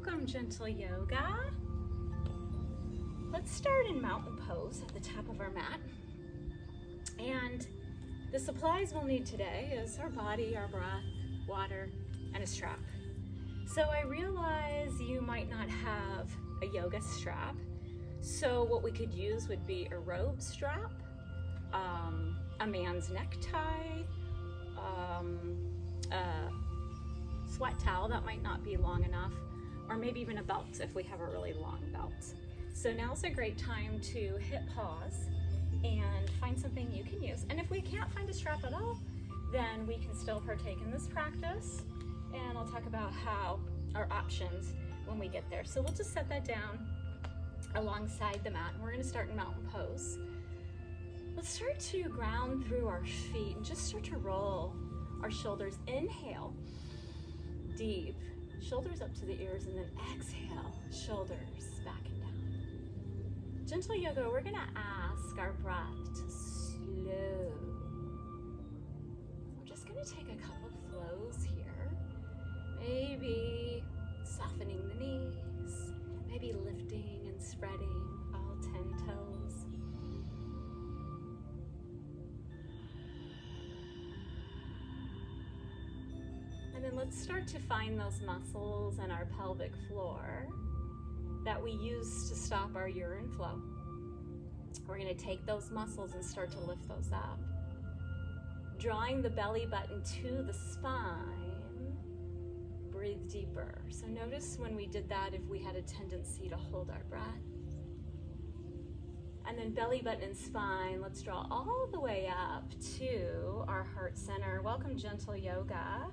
Welcome, gentle yoga. Let's start in mountain pose at the top of our mat. And the supplies we'll need today is our body, our breath, water, and a strap. So I realize you might not have a yoga strap. So what we could use would be a robe strap, a man's necktie, a sweat towel that might not be long enough, or maybe even a belt if we have a really long belt. So now's a great time to hit pause and find something you can use. And if we can't find a strap at all, then we can still partake in this practice. And I'll talk about how our options when we get there. So we'll just set that down alongside the mat, and we're gonna start in mountain pose. Let's start to ground through our feet and just start to roll our shoulders. Inhale, deep, shoulders up to the ears, and then exhale, shoulders back and down. Gentle yoga, we're gonna ask our breath to slow. We're just gonna take a couple flows here. Maybe softening the knees, maybe lifting and spreading all 10 toes. And then let's start to find those muscles in our pelvic floor that we use to stop our urine flow. We're going to take those muscles and start to lift those up. Drawing the belly button to the spine. Breathe deeper. So notice when we did that if we had a tendency to hold our breath. And then belly button and spine, let's draw all the way up to our heart center. Welcome, gentle yoga.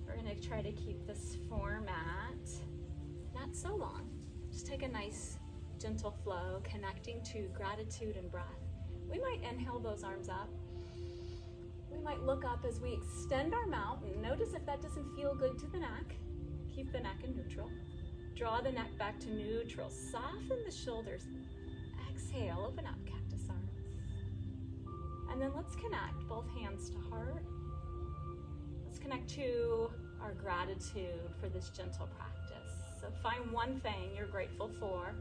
We're gonna try to keep this format not so long. Just take a nice gentle flow, connecting to gratitude and breath. We might inhale those arms up. We might look up as we extend our mouth, and notice if that doesn't feel good to the neck. Keep the neck in neutral. Draw the neck back to neutral. Soften the shoulders. Exhale, open up, cactus arms. And then let's connect both hands to heart. Let's connect to our gratitude for this gentle practice. So find one thing you're grateful for.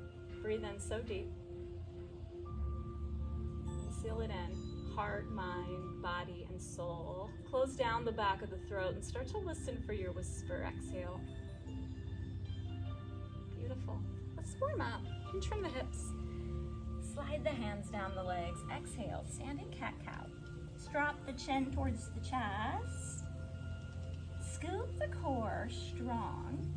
Breathe in so deep. Seal it in. Heart, mind, body, and soul. Close down the back of the throat and start to listen for your whisper. Exhale. Beautiful. Let's warm up and trim the hips. Slide the hands down the legs. Exhale, standing cat-cow. Drop the chin towards the chest. Scoop the core strong.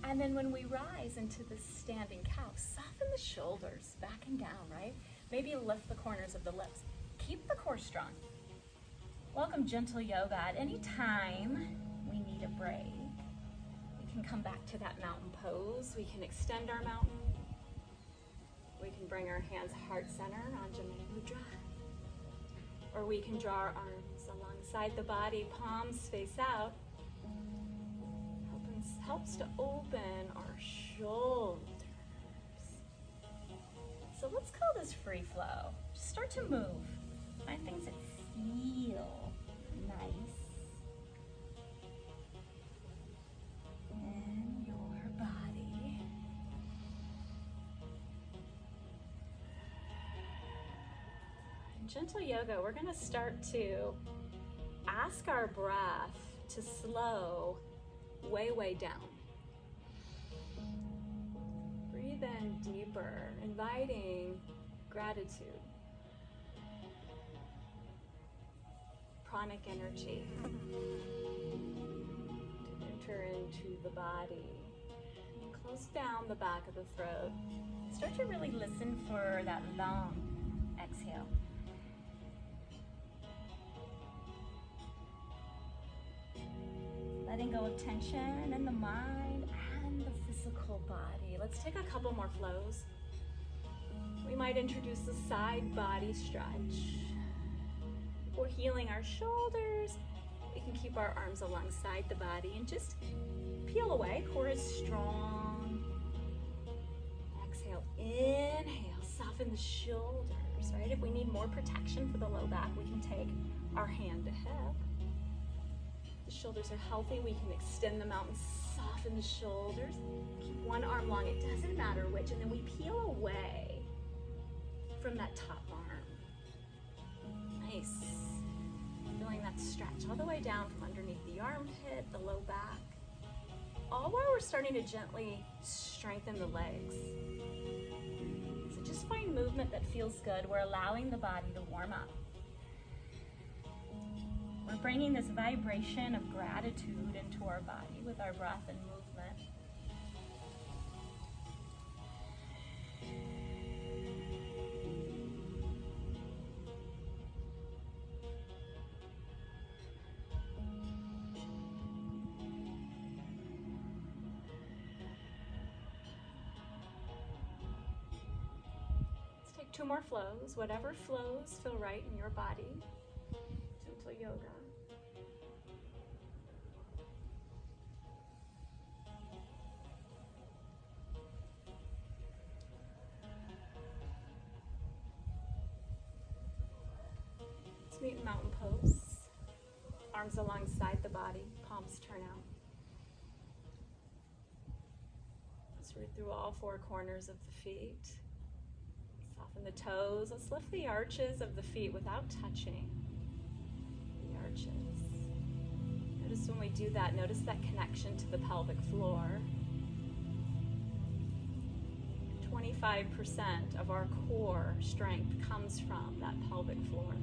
And then when we rise into the standing cow, soften the shoulders back and down, right? Maybe lift the corners of the lips. Keep the core strong. Welcome, gentle yoga. At any time we need a break, we can come back to that mountain pose. We can extend our mountain. We can bring our hands heart center, Anjali Mudra. Or we can draw our arms alongside the body, palms face out. Helps to open our shoulders. So let's call this free flow. Just start to move. Find things that feel nice in your body. In gentle yoga, we're going to start to ask our breath to slow way down. Breathe in deeper, inviting gratitude, pranic energy to enter into the body. And close down the back of the throat. Start to really listen for that long exhale. Letting go of tension in the mind and the physical body. Let's take a couple more flows. We might introduce a side body stretch. If we're healing our shoulders, we can keep our arms alongside the body and just peel away. Core is strong. Exhale, inhale, soften the shoulders, right? If we need more protection for the low back, we can take our hand to hip. The shoulders are healthy. We can extend them out and soften the shoulders. Keep one arm long, it doesn't matter which, and then we peel away from that top arm. Nice. Feeling that stretch all the way down from underneath the armpit, the low back. All while we're starting to gently strengthen the legs. So just find movement that feels good. We're allowing the body to warm up. We're bringing this vibration of gratitude into our body with our breath and movement. Let's take 2 more flows. Whatever flows feel right in your body. Gentle yoga. Let's meet in mountain pose. Arms alongside the body, palms turn out. Let's root through all 4 corners of the feet. Soften the toes. Let's lift the arches of the feet without touching the arches. Notice when we do that, notice that connection to the pelvic floor. 25% of our core strength comes from that pelvic floor.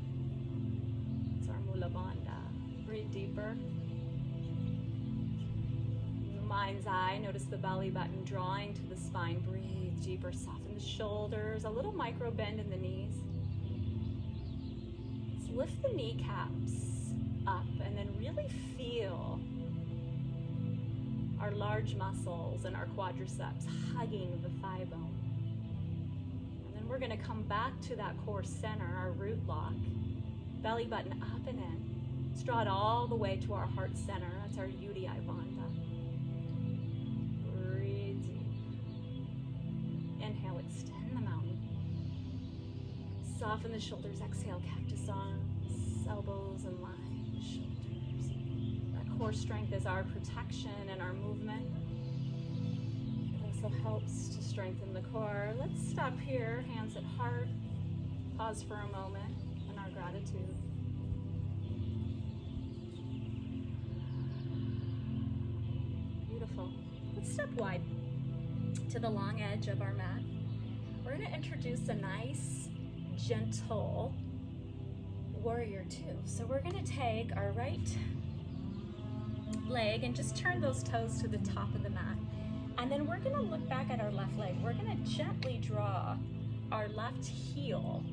It's our Mula Bandha. Breathe deeper. In the mind's eye, notice the belly button drawing to the spine. Breathe deeper. Soften the shoulders. A little micro bend in the knees. Let's lift the kneecaps up and then really feel our large muscles and our quadriceps hugging the thigh bone. And then we're going to come back to that core center, our root lock. Belly button up and in. Let's draw it all the way to our heart center. That's our Udai Bandha. Breathe deep. Inhale, extend the mountain. Soften the shoulders. Exhale, cactus arms, elbows in line, shoulders. That core strength is our protection and our movement. It also helps to strengthen the core. Let's stop here, hands at heart. Pause for a moment in our gratitude. Beautiful. Let's step wide to the long edge of our mat. We're going to introduce a nice, gentle warrior 2. So we're going to take our right leg and just turn those toes to the top of the mat. And then we're going to look back at our left leg. We're going to gently draw our left heel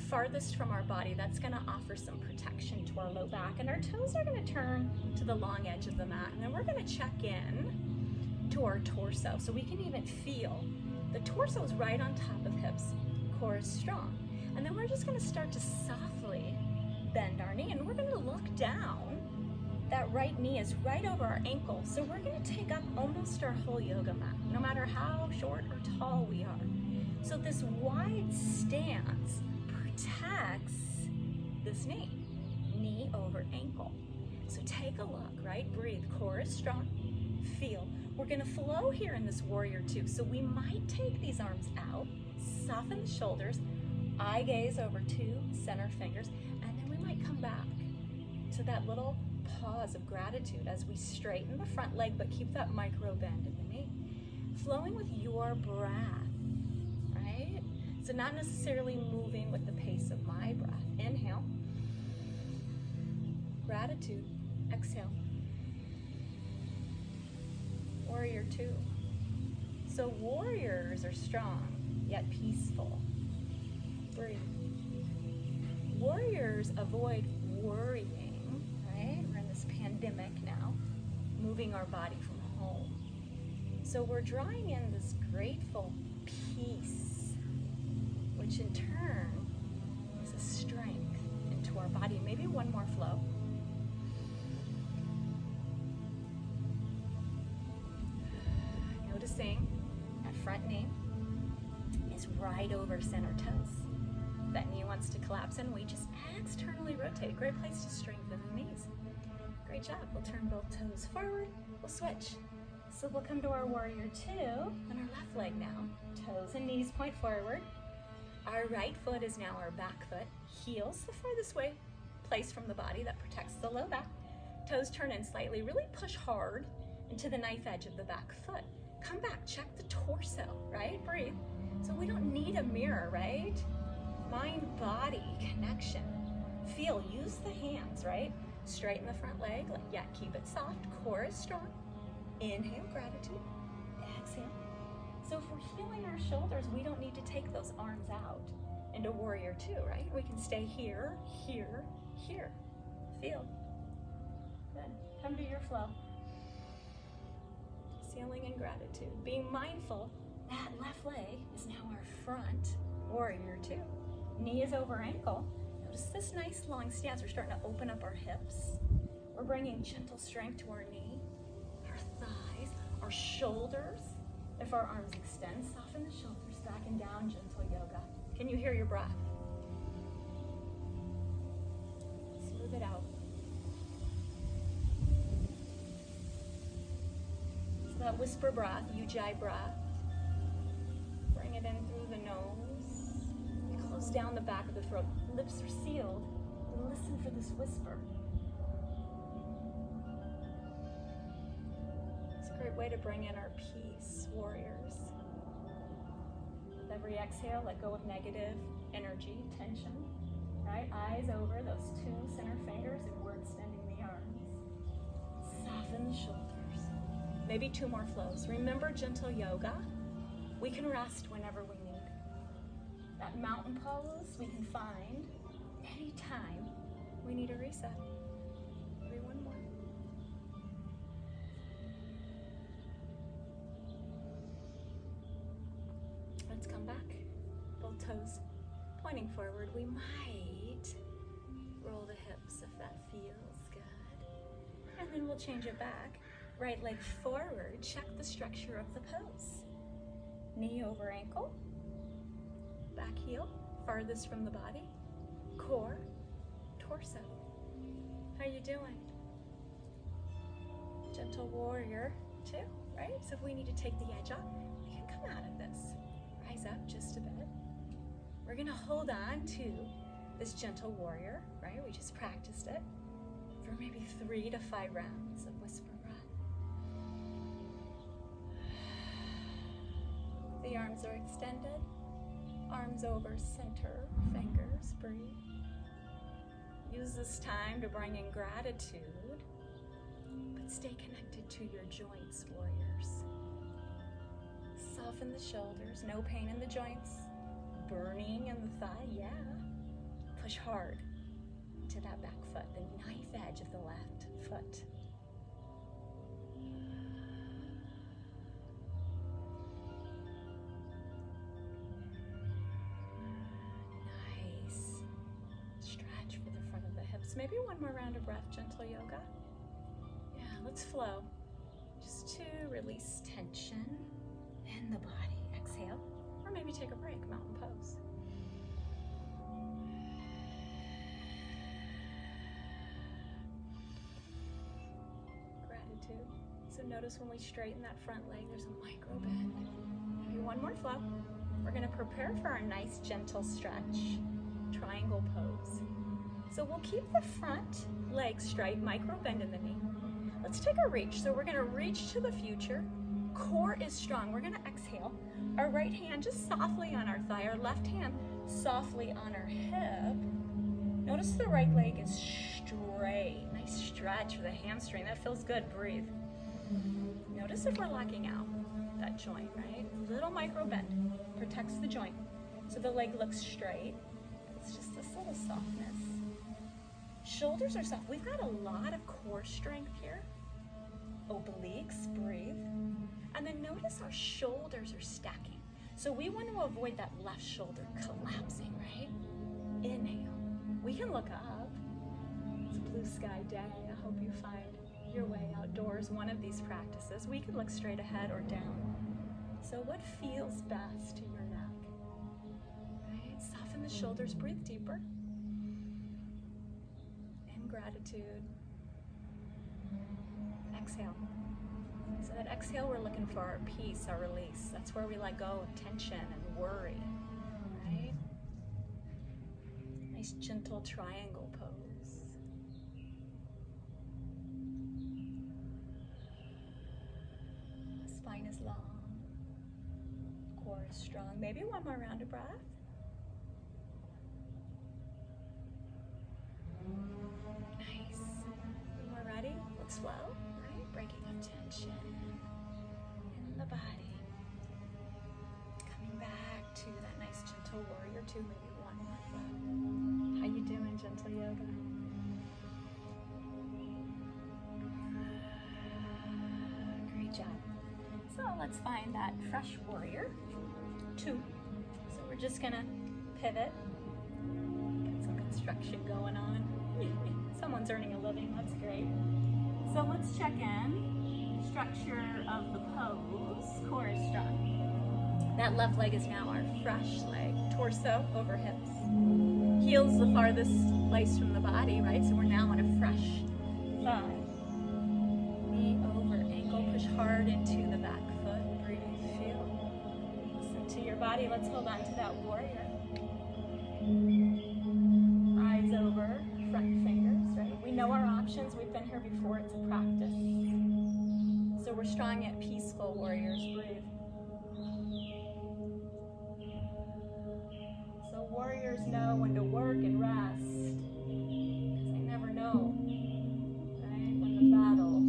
farthest from our body. That's going to offer some protection to our low back. And our toes are going to turn to the long edge of the mat. And then we're going to check in to our torso. So we can even feel the torso is right on top of hips. Core is strong. And then we're just going to start to softly bend our knee. And we're going to look down. That right knee is right over our ankle. So we're going to take up almost our whole yoga mat, no matter how short or tall we are. So this wide stance protects this knee over ankle. So take a look, right? Breathe, core is strong, feel. We're gonna flow here in this warrior 2. So we might take these arms out, soften the shoulders, eye gaze over 2 center fingers, and then we might come back to that little pause of gratitude as we straighten the front leg, but keep that micro bend in the knee. Flowing with your breath, right? So not necessarily moving with the pace of my breath. Inhale. Gratitude. Exhale. Warrior 2. So warriors are strong, yet peaceful. Breathe. Warriors avoid worrying, right? We're in this pandemic now, moving our body from home. So we're drawing in this grateful peace, which in turn is a strength into our body. Maybe one more flow. Noticing that front knee is right over center toes. That knee wants to collapse and we just externally rotate. Great place to strengthen the knees. Great job. We'll turn both toes forward. We'll switch. So we'll come to our warrior two on our left leg now. Toes and knees point forward. Our right foot is now our back foot. Heels the farthest way place from the body that protects the low back. Toes turn in slightly. Really push hard into the knife edge of the back foot. Come back, check the torso, right? Breathe. So we don't need a mirror, right? Mind-body connection. Feel, use the hands, right? Straighten the front leg, yet keep it soft. Core is strong. Inhale, gratitude. Exhale. So if we're healing our shoulders, we don't need to take those arms out into warrior two, right? We can stay here, here, here. Feel. Good. Come to your flow. Feeling in gratitude. Being mindful that left leg is now our front warrior two. Knee is over ankle. Notice this nice long stance. We're starting to open up our hips. We're bringing gentle strength to our knee, our thighs, our shoulders. If our arms extend, soften the shoulders back and down, gentle yoga. Can you hear your breath? Smooth it out. So that whisper breath, ujjayi breath. Bring it in through the nose. Close down the back of the throat. Lips are sealed. And listen for this whisper. It's a great way to bring in our peace, warriors. With every exhale, let go of negative energy, tension. Right? Eyes over those two center fingers, and we're extending the arms. Soften the shoulders. Maybe two more flows. Remember gentle yoga. We can rest whenever we need. That mountain pose we can find anytime we need a reset. Maybe one more. Let's come back. Both toes pointing forward. We might roll the hips if that feels good. And then we'll change it back. Right leg forward. Check the structure of the pose. Knee over ankle. Back heel, farthest from the body. Core, torso. How you doing? Gentle warrior two, right? So if we need to take the edge off, we can come out of this. Rise up just a bit. We're gonna hold on to this gentle warrior, right? We just practiced it for maybe 3 to 5 rounds of whisper breath. The arms are extended. Arms over center, fingers, breathe. Use this time to bring in gratitude, but stay connected to your joints, warriors. Soften the shoulders, no pain in the joints. Burning in the thigh, yeah. Push hard into that back foot, the knife edge of the left foot. Maybe one more round of breath, gentle yoga. Yeah, let's flow. Just to release tension in the body. Exhale, or maybe take a break, mountain pose. Gratitude. So notice when we straighten that front leg, there's a micro bend. Maybe one more flow. We're gonna prepare for our nice gentle stretch, triangle pose. So we'll keep the front leg straight, micro bend in the knee. Let's take a reach. So we're gonna reach to the future. Core is strong. We're gonna exhale. Our right hand just softly on our thigh, our left hand softly on our hip. Notice the right leg is straight. Nice stretch for the hamstring. That feels good. Breathe. Notice if we're locking out that joint, right? Little micro bend protects the joint. So the leg looks straight. It's just this little softness. Shoulders are soft. We've got a lot of core strength here. Obliques, breathe. And then notice our shoulders are stacking. So we want to avoid that left shoulder collapsing, right? Inhale. We can look up. It's a blue sky day. I hope you find your way outdoors one of these practices. We can look straight ahead or down. So what feels best to your neck? Right? Soften the shoulders, breathe deeper. Gratitude. Exhale. So that exhale, we're looking for our peace, our release. That's where we let go of tension and worry, right? Nice gentle triangle pose. Spine is long, core is strong. Maybe one more round of breath. Nice. When we're ready, look slow, right? Breaking up tension in the body. Coming back to that nice gentle warrior two, maybe one more flow. How you doing, gentle yoga? Great job. So let's find that fresh warrior two. So we're just gonna pivot. Get some construction going on. Someone's earning a living, that's great. So let's check in. Structure of the pose. Core is strong. That left leg is now our fresh leg. Torso over hips. Heels the farthest place from the body, right? So we're now on a fresh thigh. Knee over ankle. Push hard into the back foot. Breathe, feel. Listen to your body. Let's hold on to that warrior. Eyes over front fingers, right? We know our options. We've been here before. It's a practice. So we're strong yet peaceful warriors. Breathe. So warriors know when to work and rest. Because they never know, right? When the battle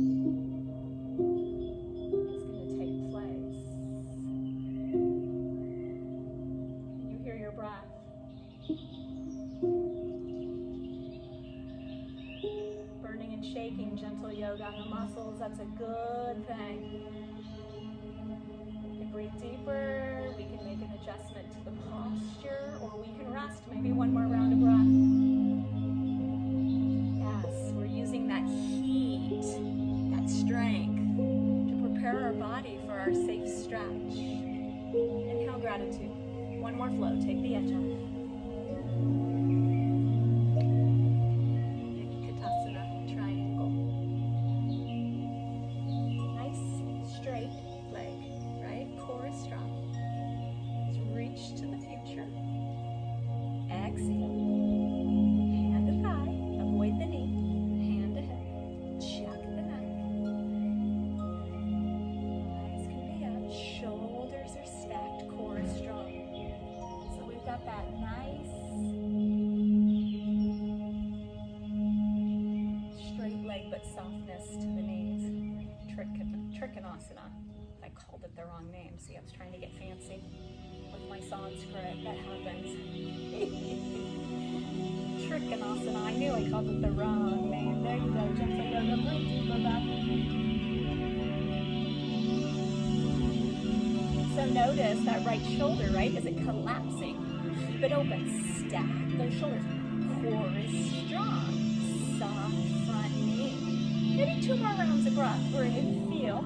is going to take place. Can you hear your breath? Burning and shaking, gentle yoga on the muscles, that's a good thing. We can breathe deeper, we can make an adjustment to the posture, or we can rest, maybe one more round of breath. Yes, we're using that heat, that strength to prepare our body for our safe stretch. Inhale, gratitude. One more flow, take the edge off. I called it the wrong name. See, I was trying to get fancy with my Sanskrit. That happens. Trikonasana. I knew I called it the wrong name. There you go. Gentle yoga. Breathe deeper back. So notice that right shoulder, right? Is it collapsing? Keep it open. Stack those shoulders. Core is strong. Soft front knee. Maybe two more rounds of breath. Breathe. Feel.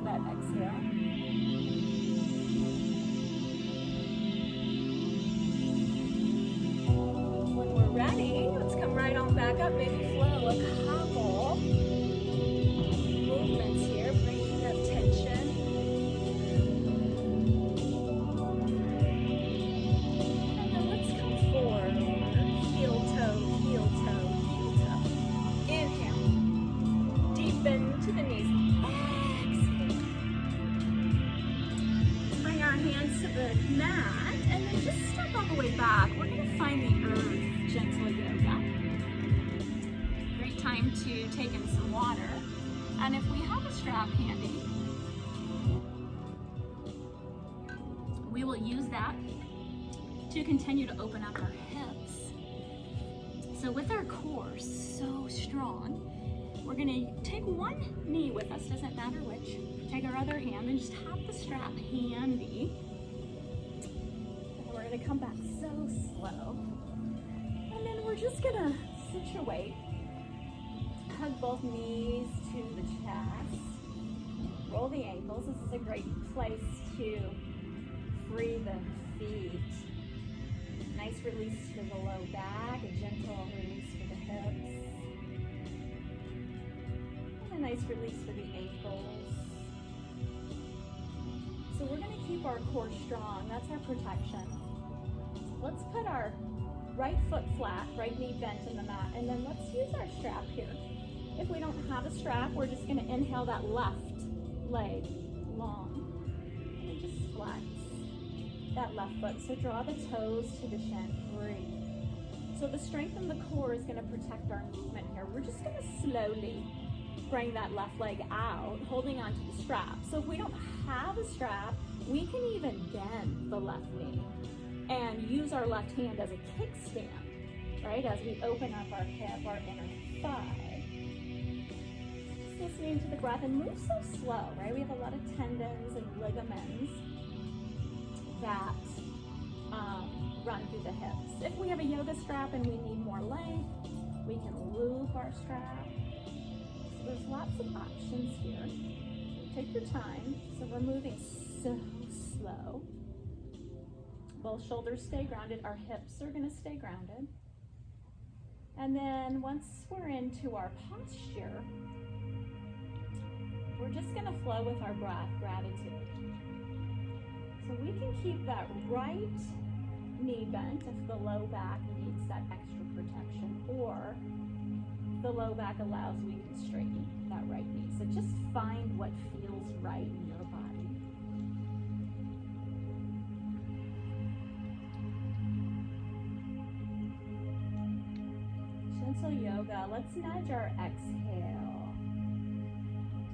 Exhale. When we're ready, let's come right on back up, maybe flow a couple movements here, breaking up tension. And then let's come forward, heel toe, heel toe, heel toe. Inhale, deepen to the knees. Hands to the mat, and then just step all the way back. We're going to find the earth, gentle yoga. Great time to take in some water. And if we have a strap handy, we will use that to continue to open up our hips. So with our core so strong, we're going to take one knee with us, doesn't matter which. Take our other hand and just have the strap handy. And we're going to come back so slow. And then we're just going to situate. Hug both knees to the chest. Roll the ankles. This is a great place to free the feet. Nice release for the low back, a gentle release for the hips. a nice release for the ankles. So we're going to keep our core strong. That's our protection. Let's put our right foot flat, right knee bent in the mat, and then let's use our strap here. If we don't have a strap, we're just going to inhale that left leg long and just flex that left foot. So draw the toes to the shin. Breathe. So the strength in the core is going to protect our movement here. We're just going to slowly bring that left leg out, holding onto the strap. So if we don't have a strap, we can even bend the left knee and use our left hand as a kickstand, right? As we open up our hip, our inner thigh. Just listening to the breath and move so slow, right? We have a lot of tendons and ligaments that run through the hips. If we have a yoga strap and we need more length, we can loop our strap. So there's lots of options here. Take your time. So we're moving so slow. Both shoulders stay grounded. Our hips are going to stay grounded. And then once we're into our posture, we're just going to flow with our breath, gratitude. So we can keep that right knee bent if the low back needs that extra protection, or if the low back allows, we can straighten that right knee. So just find what feels right in your body. Gentle yoga. Let's nudge our exhale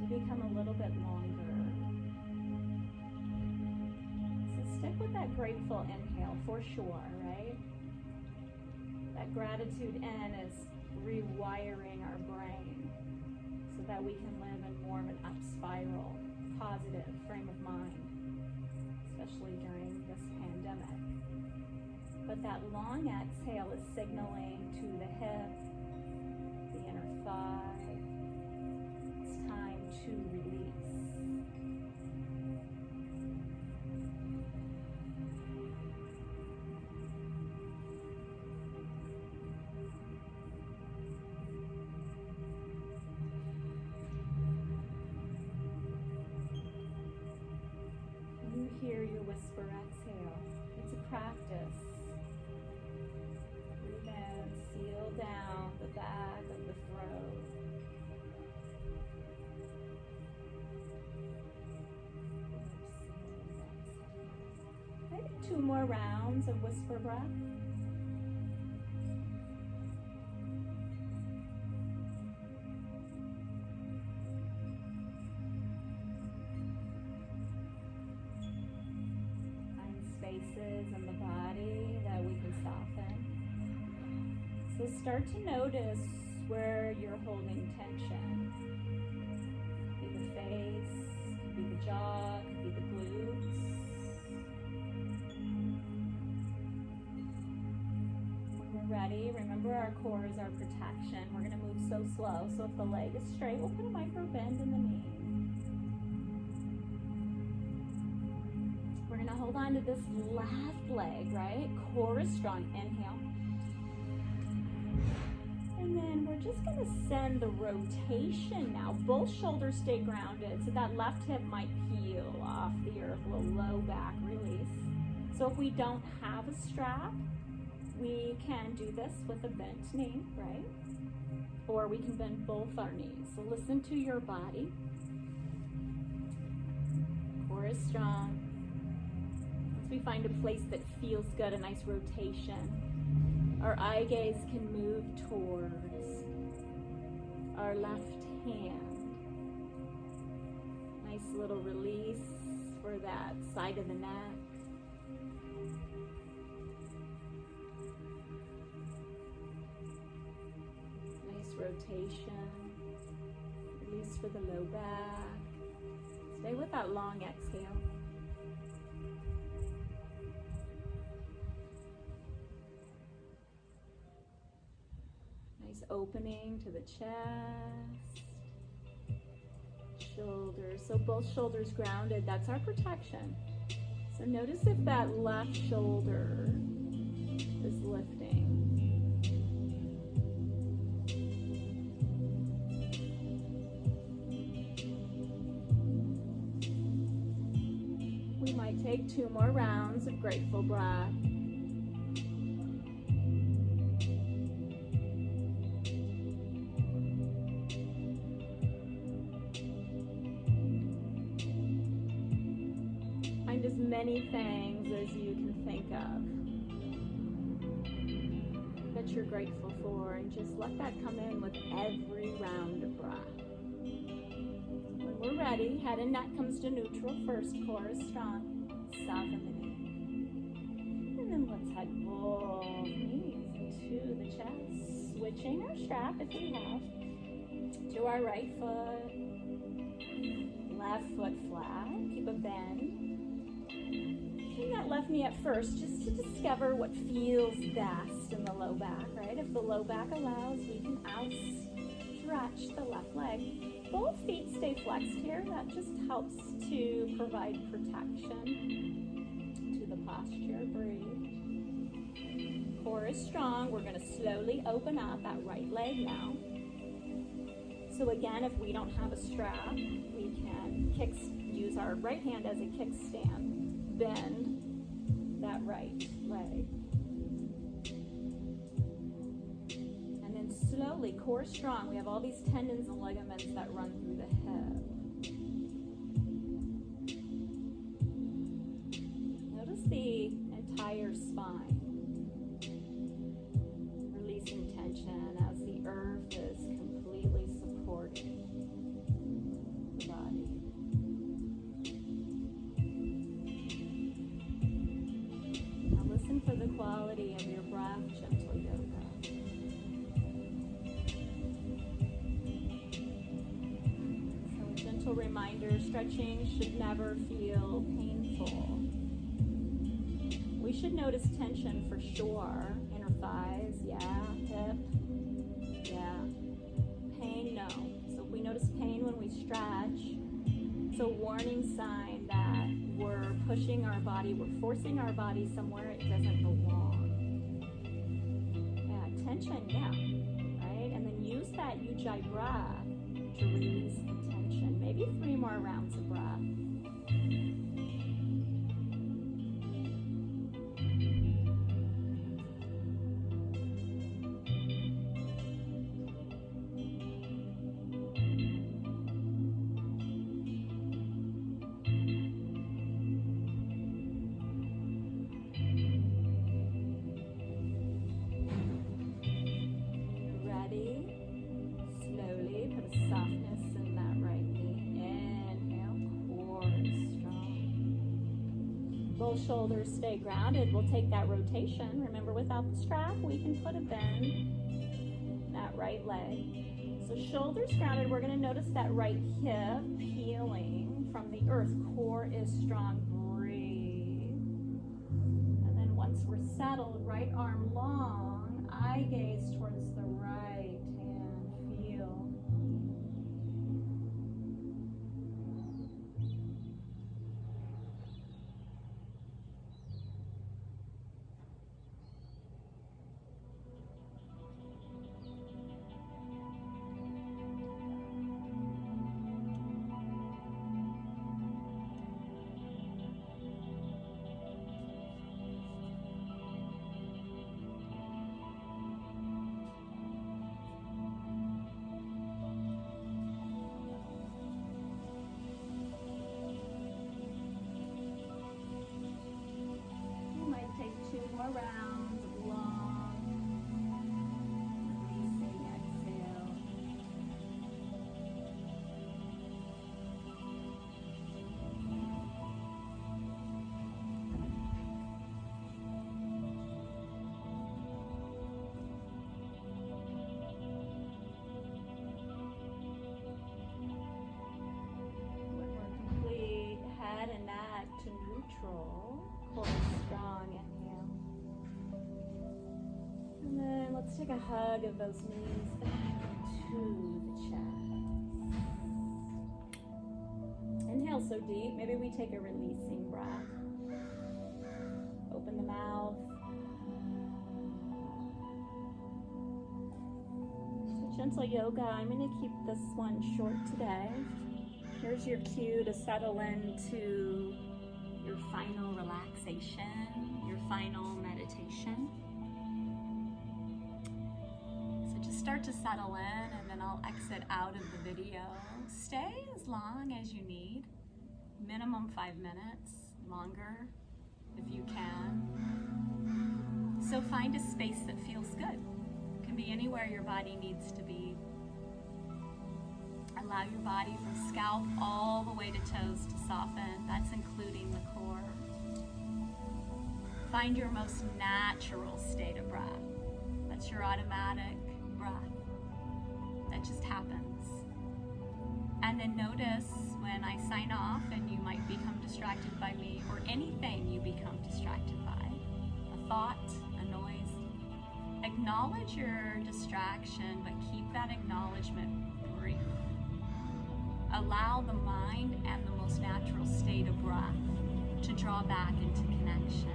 to become a little bit longer. So stick with that grateful inhale for sure, right? That gratitude in is rewiring our brain so that we can live in more of an up spiral, positive frame of mind, especially during this pandemic. But that long exhale is signaling to the hip, the inner thigh, it's time to release. You hear your whisper exhale. It's a practice. Breathe in, seal down the back of the throat. Maybe 2 more rounds of whisper breath. Spaces in the body that we can soften. So start to notice where you're holding tension. Could be the face, could be the jaw, could be the glutes. When we're ready, remember our core is our protection. We're going to move so slow. So if the leg is straight, we'll put a micro bend in the knee. We're going to hold on to this left leg, right? Core is strong. Inhale. And then we're just going to send the rotation now. Both shoulders stay grounded. So that left hip might peel off the earth, a little low back release. So if we don't have a strap, we can do this with a bent knee, right? Or we can bend both our knees. So listen to your body. Core is strong. We find a place that feels good, a nice rotation. Our eye gaze can move towards our left hand. Nice little release for that side of the neck. Nice rotation. Release for the low back. Stay with that long exhale. Opening to the chest, shoulders. So both shoulders grounded. That's our protection. So notice if that left shoulder is lifting. take 2 more rounds of grateful breath. Find as many things as you can think of that you're grateful for, and just let that come in with every round of breath. When we're ready, head and neck comes to neutral first, core is strong. Soften the knee. And then let's head both knees into the chest. Switching our strap if we have to our right foot. Left foot flat. Keep a bend. Bring that left knee up first just to discover what feels best in the low back, right? If the low back allows, we can outstretch the left leg. Both feet stay flexed here. That just helps to provide protection to the posture. Breathe. Core is strong. We're going to slowly open up that right leg now. So again, if we don't have a strap, we can use our right hand as a kickstand. Bend that right leg. And then slowly, core strong. We have all these tendons and ligaments that run through the hip. Notice the entire spine. Releasing tension as the earth is completely supporting the body. Listen for the quality of your breath, gentle yoga. So a gentle reminder, stretching should never feel painful. We should notice tension for sure. Inner thighs, yeah. Hip, yeah. Pain, no. So if we notice pain when we stretch, it's a warning sign that we're pushing our body, we're forcing our body somewhere it doesn't belong. Yeah, tension, yeah, right? And then use that ujjayi breath to release the tension. Maybe 3 more rounds of breath. Shoulders stay grounded. We'll take that rotation. Remember, without the strap, we can put a bend in that right leg. So shoulders grounded. We're going to notice that right hip healing from the earth. Core is strong. Breathe. And then once we're settled, right arm long, eye gaze towards the right hand. Feel. Rounds of long, releasing exhale. When we're complete, head and neck to neutral, core strong. And then let's take a hug of those knees back into the chest. Inhale so deep. Maybe we take a releasing breath. Open the mouth. So gentle yoga. I'm going to keep this one short today. Here's your cue to settle into your your final relaxation, your final meditation. So just start to settle in, and then I'll exit out of the video. Stay as long as you need, minimum 5 minutes, longer if you can. So find a space that feels good. It can be anywhere your body needs to be. Allow your body from scalp all the way to toes to soften. That's including the core. Find your most natural state of breath. That's your automatic breath that just happens. And then notice when I sign off and you might become distracted by me, or anything you become distracted by, a thought, a noise. Acknowledge your distraction, but keep that acknowledgement brief. Allow the mind and the most natural state of breath to draw back into connection.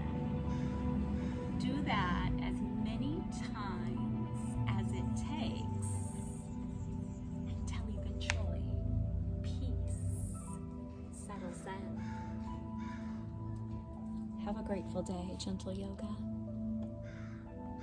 Do that as many times as it takes until eventually peace settles in. Have a grateful day, Gentle Yoga.